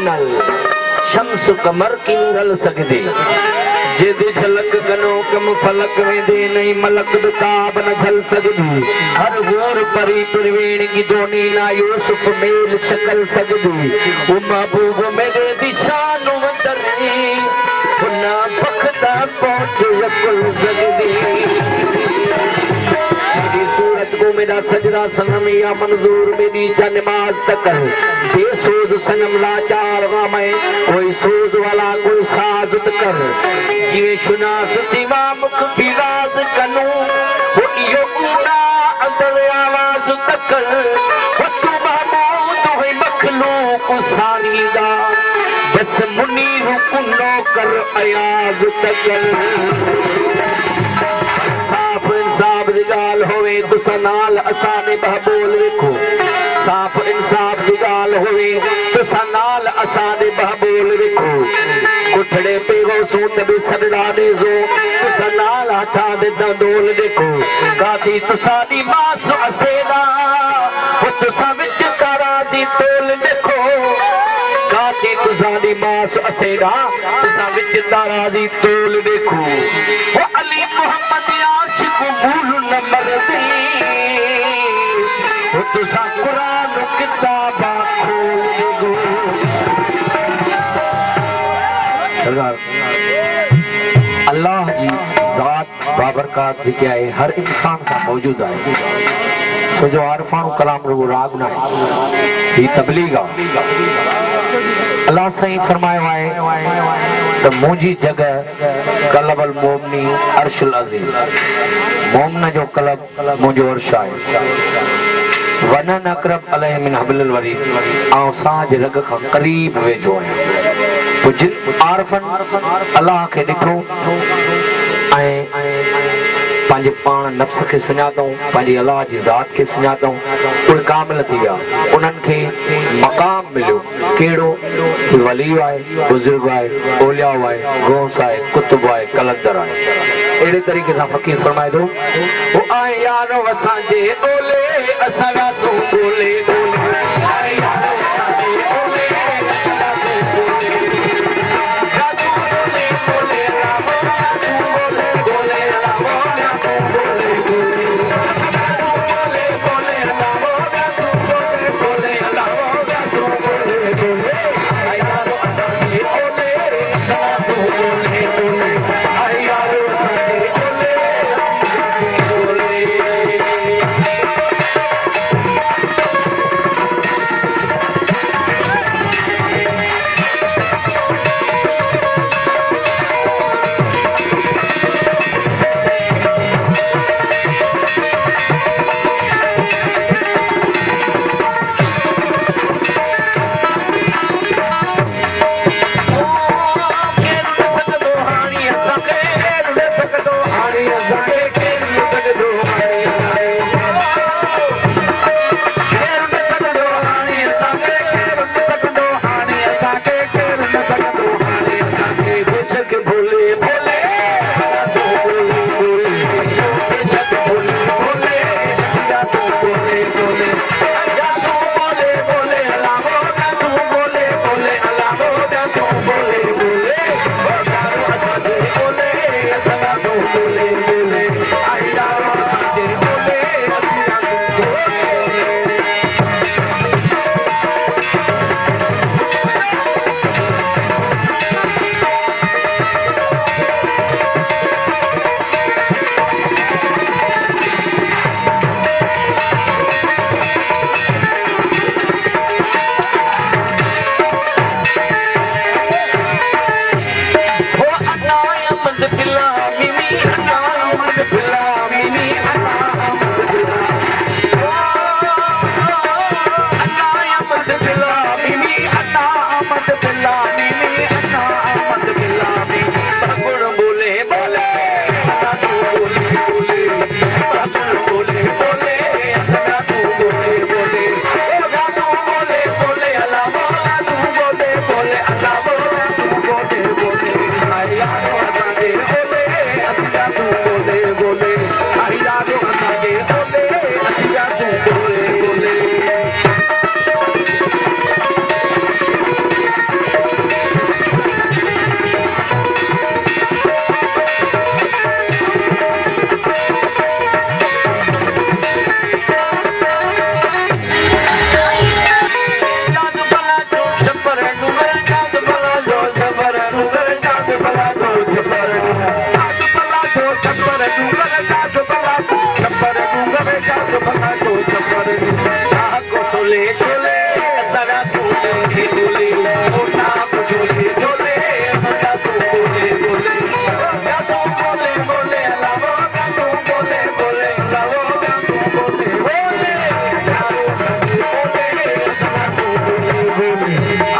नल शम्स कमर की रल सकदे जेदे झलक गनो कम फलक वेंदे नहीं मलक बेताब न झल सकदी हर गोर परी प्रवीण की दोनी ना यूसुफ मेल शकल सकदी ओ महबूब मेरे दिशान वंदरी उना बखता पहुंच यकुल सकदी सूरत को मेरा सजदा सनम या मंजूर मेरी नमाज तकल बेसोज सनम लाचार मैं कोई सोज वाला कोई साज कर जीवे शुना सुतीवा मुख बिराज कनु यो ऊना अंदर आवाज तकल तू महमूद होई मखलूक सारीदा बस मुनीर कुनो कर अयाज तकल गाल होवे तुसा नाल असाने बहबोल वेखो साफ इंसाफ दी गाल होवे तुसा नाल असाने बहबोल वेखो कुठड़े पे गो सूत भी सड़ड़ा दे जो तुसा नाल हाथा दे दंदोल देखो गादी तुसा दी मास असेदा तुसा विच तारा दी तोल देखो गादी तुसा दी मास असेदा तुसा विच तारा दी तोल देखो ओ अली मोहम्मद आशिक भूल न मरदी ओ तुसा कुरान किताबा खोल दो सरकार अल्लाह जी जात बाबरकत जी क्या है हर इंसान सा मौजूद है तो जो आरफान कलाम रो राग ना ये तबलीग अल्लाह सही फरमाया है तो मुझी जगह कलबल मोमनी अर्शुल अजीम मोमना जो कलब मुझो अर्श है वनन अकरब अलैहि मिन हब्लिल वरीद आउ साज रग का करीब वेझो है तो जिन आरफन अल्लाह के दिखो पांजे पान नफ्स के सुञातऊं पांजी अल्लाह जी जात के सुञातऊं कोई कामिल थी विया उन्हनि खे मकाम मिलियो कहिड़ो कि वली आहे बुजुर्ग आहे औलिया आहे गौस आहे कुतुब आहे कलंदर आहे अहिड़े तरीक़े सां फ़कीर फरमाए थो ओ आए यारो असांजे ओले असां वियासूं ॻोल्हे ॻोल्हे आए यारो असांजे ओले छोले छोले सदा छोले छोले मोटा छोले छोले मोटा छोले छोले या तू बोले बोले लावो का तू बोले बोले लावो का तू बोले बोले यारो बोले सदा छोले बोले